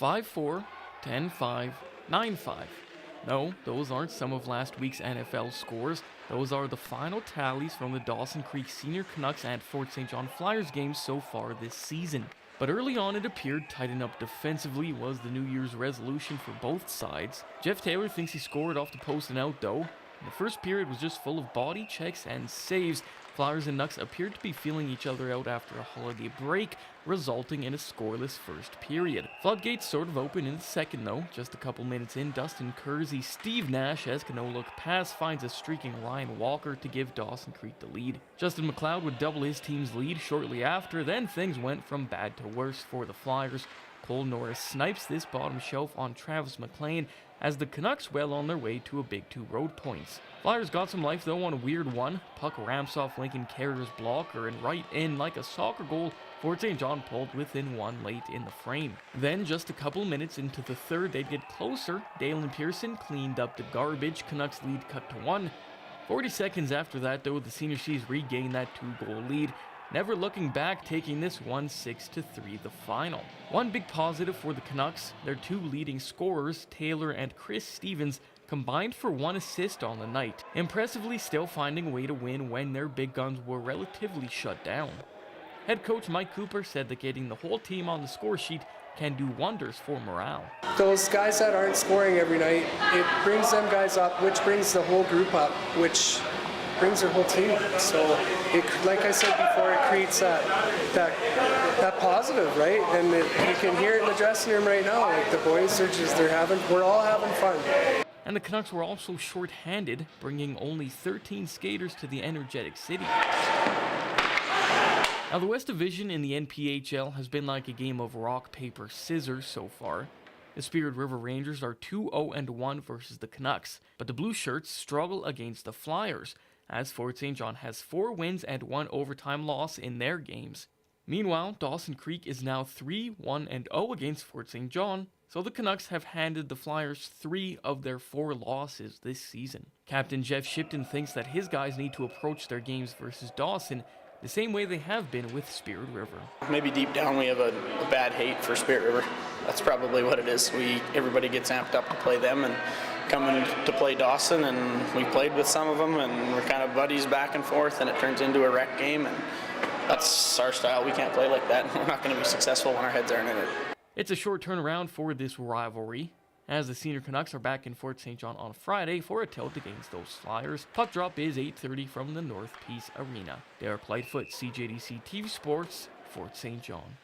5-4, 10-5, 9-5. No, those aren't some of last week's NFL scores. Those are the final tallies from the Dawson Creek Senior Canucks and Fort St. John Flyers games so far this season. But early on it appeared tighten up defensively was the New Year's resolution for both sides. Jeff Taylor thinks he scored off the post and out though. The first period was just full of body checks and saves. Flyers and Nucks appeared to be feeling each other out after a holiday break, resulting in a scoreless first period. Floodgates sort of open in the second though. Just a couple minutes in, Dustin Kersey, Steve Nash as no-look pass finds a streaking Ryan Walker to give Dawson Creek the lead. Justin McLeod would double his team's lead shortly after, then things went from bad to worse for the Flyers. Cole Norris snipes this bottom shelf on Travis McLean as the Canucks well on their way to a big 2 road points. Flyers got some life though on a weird one. Puck ramps off Lincoln Carrier's blocker and right in like a soccer goal. Fort St. John pulled within one late in the frame. Then just a couple minutes into the third they'd get closer. Dalen Pearson cleaned up the garbage. Canucks lead cut to 1. 40 seconds after that though, the Senior Seas regained that 2-goal lead. Never looking back, taking this one 6-3 the final. One big positive for the Canucks, their 2 leading scorers, Taylor and Chris Stevens, combined for 1 assist on the night, impressively still finding a way to win when their big guns were relatively shut down. Head coach Mike Cooper said that getting the whole team on the score sheet can do wonders for morale. Those guys that aren't scoring every night, it brings them guys up, which brings the whole group up, which brings their whole team up. So, like I said before, it creates that positive, right? And you can hear it in the dressing room right now. Like the boys are we're all having fun. And the Canucks were also short-handed, bringing only 13 skaters to the energetic city. Now, the West Division in the NPHL has been like a game of rock, paper, scissors so far. The Spirit River Rangers are 2-0-1 versus the Canucks, but the Blue Shirts struggle against the Flyers, as Fort St. John has 4 wins and 1 overtime loss in their games. Meanwhile, Dawson Creek is now 3-1-0 against Fort St. John, so the Canucks have handed the Flyers 3 of their 4 losses this season. Captain Jeff Shipton thinks that his guys need to approach their games versus Dawson the same way they have been with Spirit River. Maybe deep down we have a bad hate for Spirit River. That's probably what it is. Everybody gets amped up to play them and coming to play Dawson, and we played with some of them and we're kind of buddies back and forth and it turns into a rec game, and that's our style. We can't play like that. We're not going to be successful when our heads aren't in it. It's a short turnaround for this rivalry, as the Senior Canucks are back in Fort St. John on Friday for a tilt against those Flyers. Puck drop is 8:30 from the North Peace Arena. Derrick Lightfoot, CJDC-TV Sports, Fort St. John.